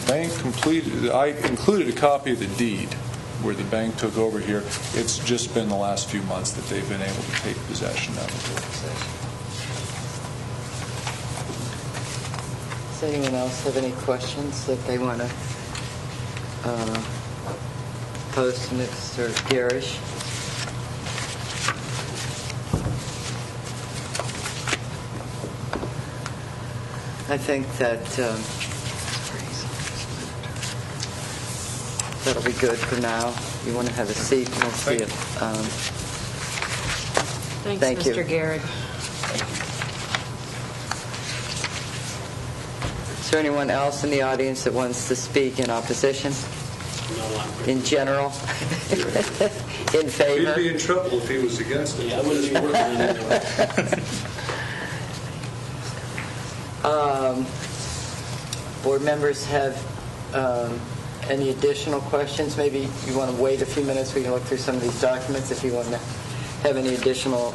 Bank completed. I included a copy of the deed where the bank took over here. It's just been the last few months that they've been able to take possession of it. Does anyone else have any questions that they want to pose to Mr. Garish? I think that that'll be good for now. You want to have a seat, and we'll see it. Thanks, Thank you. Mr. Gehrig. Is there anyone else in the audience that wants to speak in opposition? No, in general? In favor? He'd be in trouble if he was against it. Yeah, I wouldn't be working anyway. Board members have any additional questions? Maybe you want to wait a few minutes. We can look through some of these documents if you want to have any additional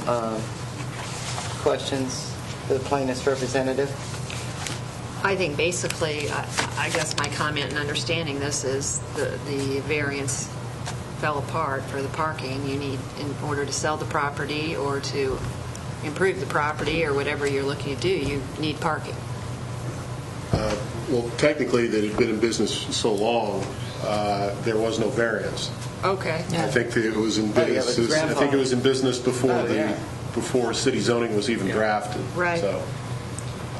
questions for the plaintiff's representative. I think basically, I guess my comment in understanding this is the variance fell apart for the parking. You need, in order to sell the property or to improve the property or whatever you're looking to do, you need parking. Well, technically, that had been in business so long, there was no variance. Okay. I think that it was in business. I think it was in business before before city zoning was even drafted. Right. So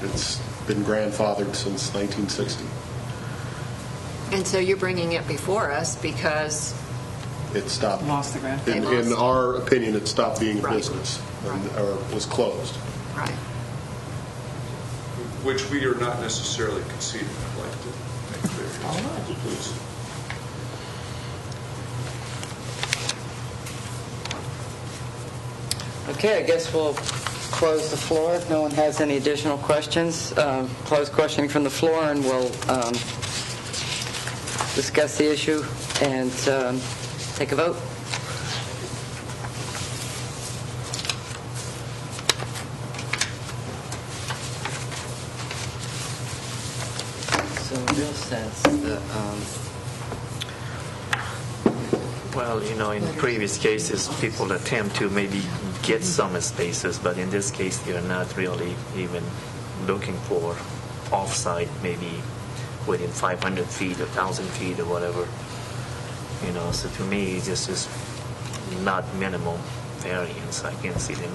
it's been grandfathered since 1960. And so you're bringing it before us because It stopped. Lost the grandfather. In our opinion, it stopped being a Right. business or was closed. right. Which we are not necessarily conceding. I'd like to make clear. Please. Okay, I guess we'll close the floor if no one has any additional questions. Close questioning from the floor, and we'll discuss the issue and take a vote. So, in real sense, Well, in previous cases, people attempt to maybe get some spaces, but in this case, you're not really even looking for off-site, maybe within 500 feet, 1,000 feet, or whatever. So to me, this is not minimal variance. I can see them.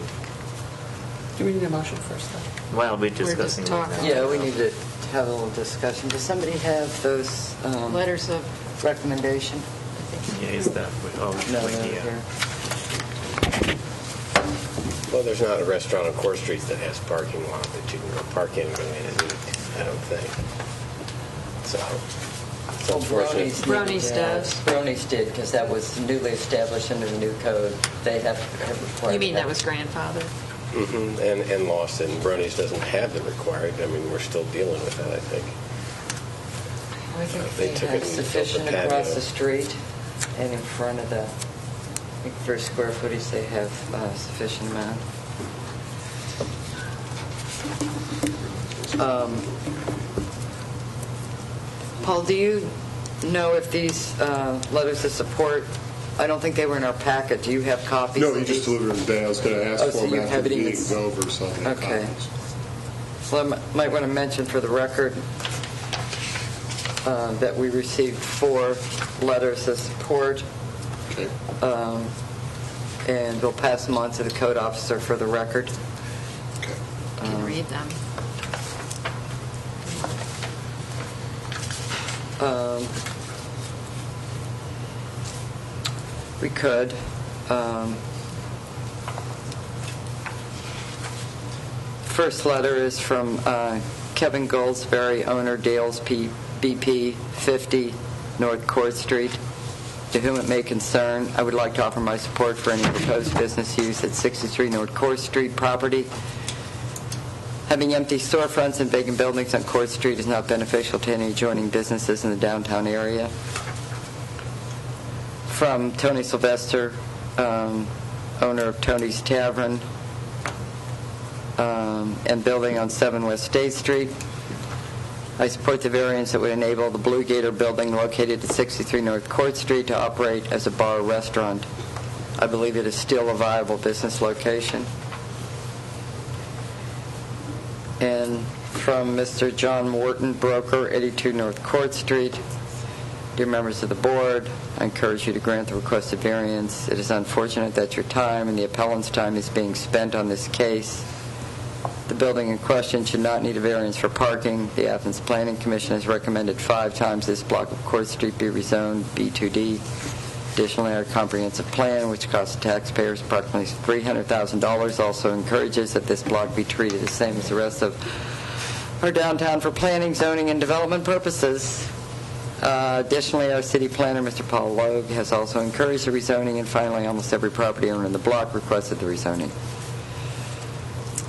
Do we need a motion first, though? Well, we're just discussing right talking. now. yeah, we need to have a little discussion. Does somebody have those Letters of, recommendation? Yeah, is that? Oh, No, right no, here. here. Well, there's not a restaurant on Court Street that has parking lot that you can go park in and go in and eat, I don't think. So, it's unfortunate. Bronies does. Bronies did, because that was newly established under the new code. They have required. You mean that was grandfather? And lost, and Bronies doesn't have the required. I mean, we're still dealing with that, I think. I think They they took have it and built sufficient the across patio. the street and in front of the, I think for square footage, they have sufficient amount. Paul, do you know if these letters of support, I don't think they were in our packet. Do you have copies? No, of he just these? delivered them today. I was going to ask Oh, for so them you after have the it in meeting's this- over, so I can have Okay. copies. Well, I might want to mention for the record that we received 4 letters of support, Okay. and we'll pass them on to the code officer for the record. Okay. Can you read them? We could. First letter is from Kevin Goldsberry, owner Dale's BP 50 North Court Street. To whom it may concern, I would like to offer my support for any proposed business use at 63 North Court Street property. Having empty storefronts and vacant buildings on Court Street is not beneficial to any adjoining businesses in the downtown area. From Tony Sylvester, owner of Tony's Tavern and building on 7 West State Street. I support the variance that would enable the Blue Gator building located at 63 North Court Street to operate as a bar or restaurant. I believe it is still a viable business location. And from Mr. John Morton, broker, 82 North Court Street. Dear members of the board, I encourage you to grant the requested variance. It is unfortunate that your time and the appellant's time is being spent on this case. The building in question should not need a variance for parking. The Athens Planning Commission has recommended 5 times this block of Court Street be rezoned B2D. Additionally, our comprehensive plan, which costs taxpayers approximately $300,000, also encourages that this block be treated the same as the rest of our downtown for planning, zoning, and development purposes. Additionally, our city planner, Mr. Paul Logue, has also encouraged the rezoning, and finally, almost every property owner in the block requested the rezoning.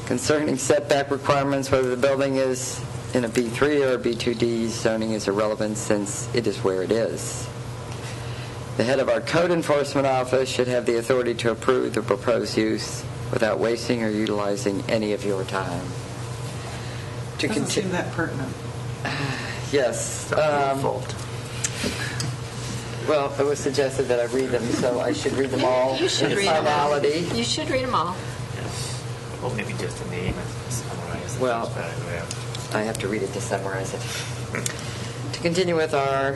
Concerning setback requirements, whether the building is in a B3 or a B2D, zoning is irrelevant since it is where it is. The head of our code enforcement office should have the authority to approve the proposed use without wasting or utilizing any of your time. To Doesn't continue. seem that pertinent. Yes. It's not your fault. Well, it was suggested that I read them, so I should read them all You should in read them all. finality. You should read them all. Yes. Or maybe just the name and summarize the Well, first paragraph. I have to read it to summarize it. To continue with our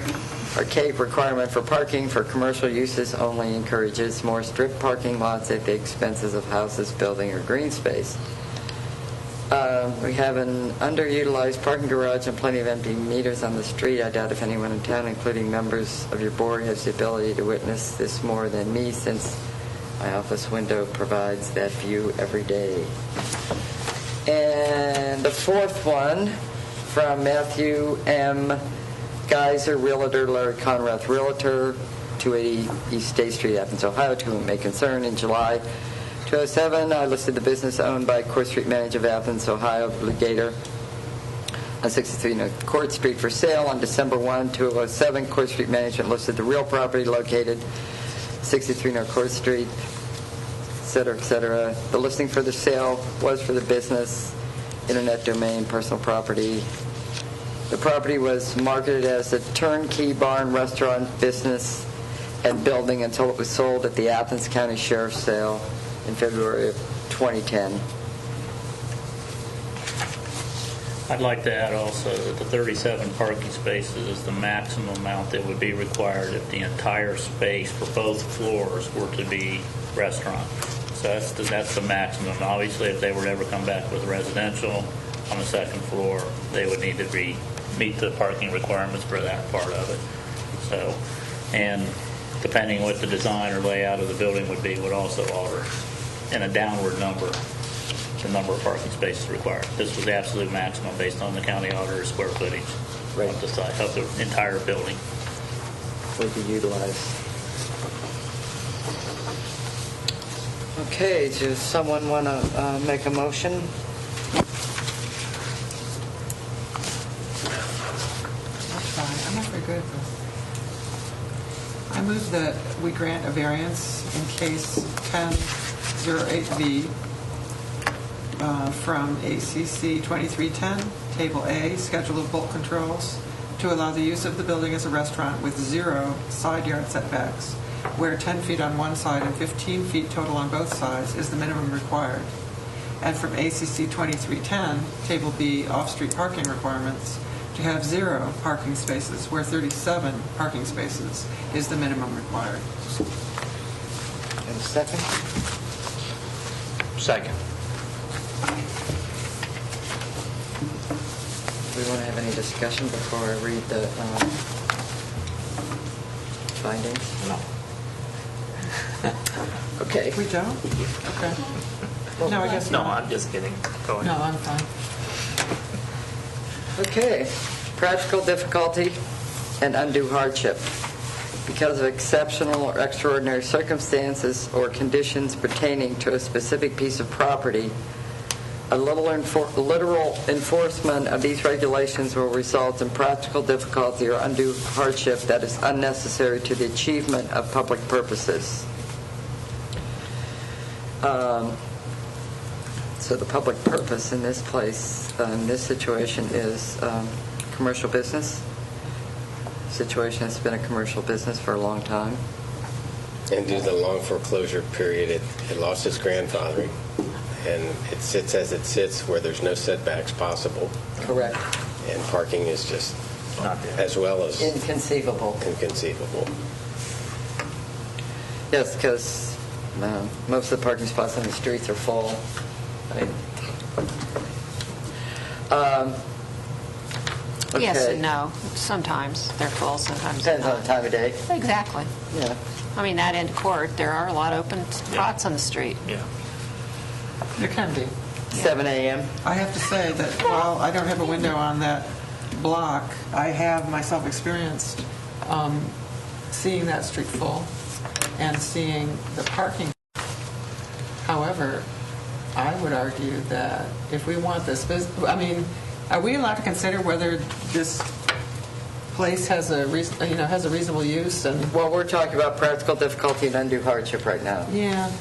archaic requirement for parking for commercial uses only encourages more strip parking lots at the expenses of houses, building, or green space. We have an underutilized parking garage and plenty of empty meters on the street. I doubt if anyone in town, including members of your board, has the ability to witness this more than me, since my office window provides that view every day. And the fourth one from Matthew M. Geyser, Realtor, Larry Conrath, Realtor, 280 East State Street, Athens, Ohio, to whom it may concern. In July 207, I listed the business owned by Court Street Manager of Athens, Ohio, Blue Gator, on 63 North Court Street for sale. On December 1, 2007, Court Street Management listed the real property located 63 North Court Street, et cetera, et cetera. The listing for the sale was for the business, internet domain, personal property. The property was marketed as a turnkey barn, restaurant, business, and building until it was sold at the Athens County Sheriff's sale in February of 2010. I'd like to add also that the 37 parking spaces is the maximum amount that would be required if the entire space for both floors were to be restaurant. So that's the maximum. Obviously, if they were to ever come back with residential on the second floor, they would need to meet the parking requirements for that part of it. So, and depending what the design or layout of the building would be, would also alter in a downward number the number of parking spaces required. This was the absolute maximum based on the county auditor's square footage of the site of the entire building. Would be utilized. Okay, does someone want to make a motion? That's fine. I'm not very good at this. I move that we grant a variance in case 1008B from ACC 2310, Table A, Schedule of Bulk Controls, to allow the use of the building as a restaurant with 0 side yard setbacks, where 10 feet on one side and 15 feet total on both sides is the minimum required. And from ACC 2310, Table B, off-street parking requirements, to have 0 parking spaces, where 37 parking spaces is the minimum required. And a second? Second. Do we want to have any discussion before I read the findings? No. Okay. We don't? Okay. No, I guess No, not. I'm just kidding. Go ahead. No, I'm fine. Okay. Practical difficulty and undue hardship. Because of exceptional or extraordinary circumstances or conditions pertaining to a specific piece of property, a literal enforcement of these regulations will result in practical difficulty or undue hardship that is unnecessary to the achievement of public purposes. So the public purpose in this place, in this situation, is commercial business. Situation has been a commercial business for a long time. And due to the long foreclosure period, it lost its grandfathering, and it sits as it sits where there's no setbacks possible. Correct. And parking is just Not there. as well as Inconceivable. inconceivable. Yes, because most of the parking spots on the streets are full. Yes okay. and no. Sometimes they're full, sometimes they're Depends on the not. time of day. Exactly. Yeah. I mean, that end court, there are a lot of open spots on the street. Yeah. There can be. 7 a.m. I have to say that while I don't have a window on that block, I have myself experienced seeing that street full and seeing the parking. However, I would argue that if we want this business, I mean, are we allowed to consider whether this place has a reasonable use? And Well, we're talking about practical difficulty and undue hardship right now. yeah,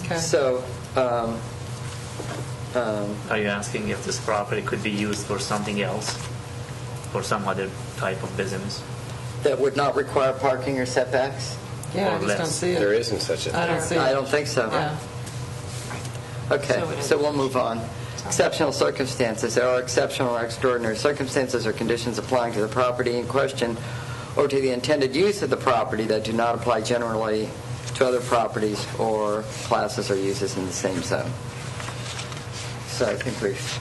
okay. So, Are you asking if this property could be used for something else, for some other type of business? that would not require parking or setbacks? Yeah, I or just don't less. see it. There isn't such a thing. I don't see it. I don't think so. Yeah. Okay, so we'll move on. Exceptional circumstances. There are exceptional or extraordinary circumstances or conditions applying to the property in question or to the intended use of the property that do not apply generally to other properties or classes or uses in the same zone. So I think we've,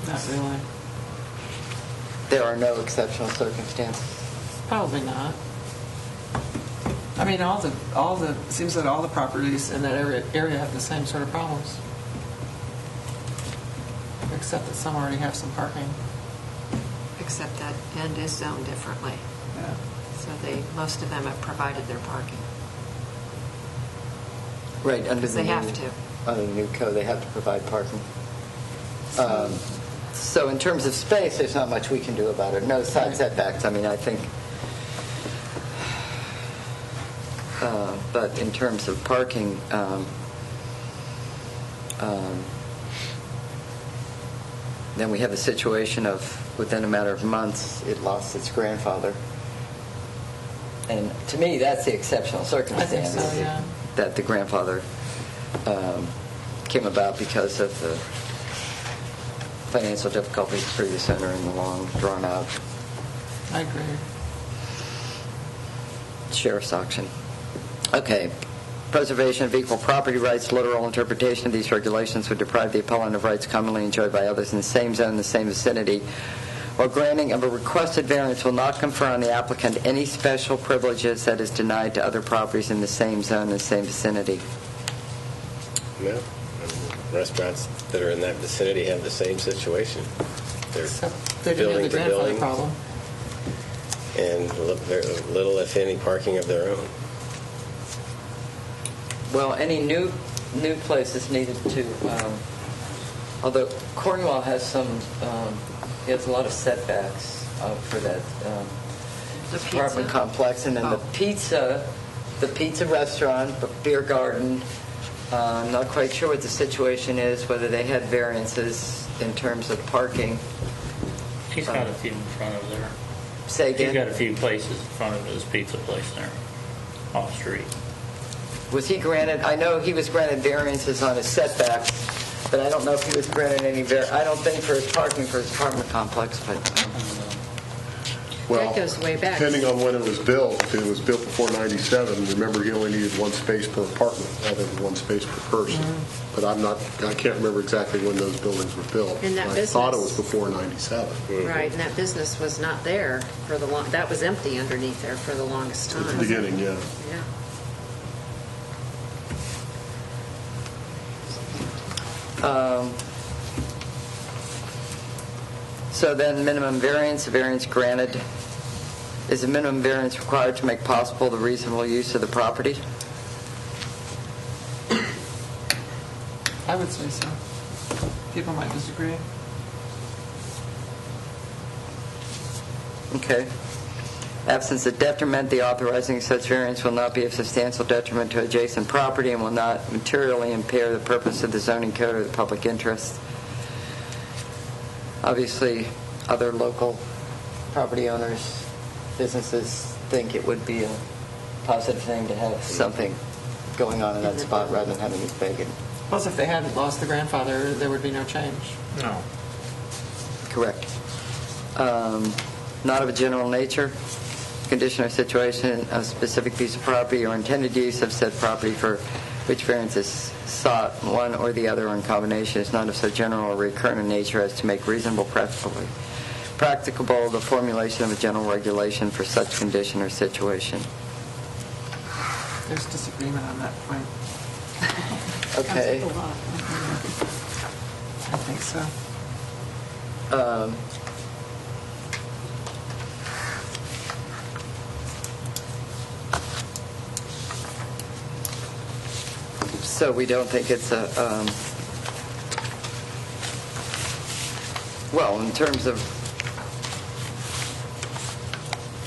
Not really. there are no exceptional circumstances. Probably not. I mean, it seems that all the properties in that area have the same sort of problems. Except that some already have some parking. Except that end is zoned differently. Yeah. So most of them have provided their parking. Right, under Because the they new... have to. Under the new code, they have to provide parking. So in terms of space, there's not much we can do about it. No side setbacks, I mean, I think... But in terms of parking, then we have a situation of, within a matter of months, it lost its grandfather. And to me, that's the exceptional circumstance. I think so, yeah. That the grandfather came about because of the financial difficulties of the previous owner and the long, drawn-out I agree. sheriff's auction. Okay. Preservation of equal property rights. Literal interpretation of these regulations would deprive the appellant of rights commonly enjoyed by others in the same zone, the same vicinity, or granting of a requested variance will not confer on the applicant any special privileges that is denied to other properties in the same zone, the same vicinity. No. Restaurants that are in that vicinity have the same situation. They're Except they didn't have the building to grandfather building, problem. and very little, if any, parking of their own. Well, any new places needed to, although Cornwall has some, he has a lot of setbacks for that The apartment pizza? complex, and then the pizza restaurant, beer garden. I'm not quite sure what the situation is, whether they had variances in terms of parking. He's got a few in front of there. Say He's got again, a few places in front of his pizza place there, off the street. was he granted? I know he was granted variances on his setbacks, but I don't know if he was granted any. I don't think for his parking for his apartment complex, but. Well, That goes way back. depending on when it was built, if it was built before 97, remember he only needed one space per apartment rather than one space per person. But I can't remember exactly when those buildings were built. And that I thought it business- was before 97. Right, and that business was not there for the that was empty underneath there for the longest time. At the beginning, yeah. Yeah. So then minimum variance, a variance granted. Is a minimum variance required to make possible the reasonable use of the property? I would say so. People might disagree. Okay. Absence of detriment, the authorizing such variance will not be of substantial detriment to adjacent property and will not materially impair the purpose of the zoning code or the public interest. Obviously, other local property owners, businesses think it would be a positive thing to have something going on in that spot rather than having it vacant. Plus, if they hadn't lost the grandfather, there would be no change. No. Correct. Not of a general nature, condition or situation of specific piece of property or intended use of said property for which variance is sought, one or the other or in combination, is not of so general or recurrent in nature as to make reasonable practicable the formulation of a general regulation for such condition or situation. There's disagreement on that point. Okay. I think so. So we don't think it's a, well, in terms of,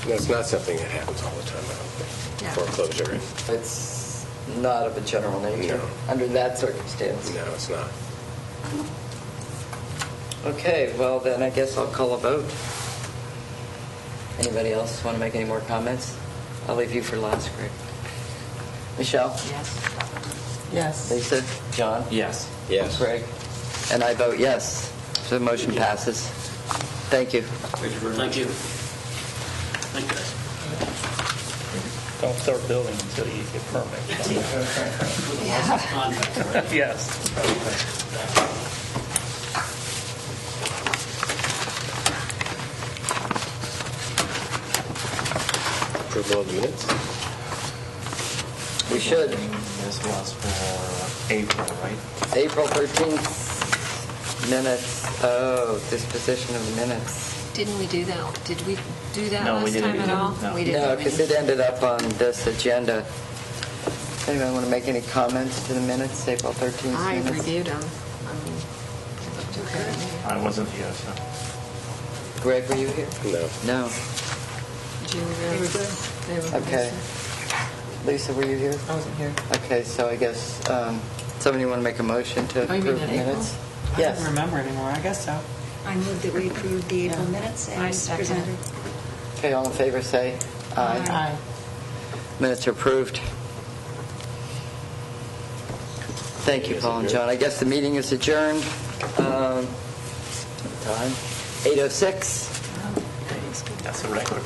That's not something that happens all the time, I don't think. Yeah. Foreclosure. it's not of a general nature No. under that circumstance. No, it's not. Okay, well then I guess I'll call a vote. Anybody else want to make any more comments? I'll leave you for last, Greg. Michelle? Yes. Yes. Lisa? John? Yes. Yes. Craig? And I vote yes. So the motion passes. Thank you. Thank you. Thank you, guys. Don't start building until you get permits. Contract. Yes. Approval of the minutes? We should. This was for April, right? April 13th minutes. Oh, disposition of the minutes. Didn't we do that? Did we do that No, we last didn't time do at that. all? No. We No, didn't. because it ended up on this agenda. Anyone want to make any comments to the minutes, April 13th I minutes? reviewed them. I mean, they looked okay to me. I wasn't here, so. Greg, were you here? No. No. Did you review? They were good. They were Okay. Lisa, were you here? I wasn't here. Okay, so I guess, somebody want to make a motion to Oh, you mean approve in April? minutes? I Yes. don't remember anymore. I guess so. I move that we approve the April minutes I as second presented. Okay, all in favor, say aye. Aye. Minutes are approved. Thank you, Paul and John. I guess the meeting is adjourned. Time? 8:06. That's a record.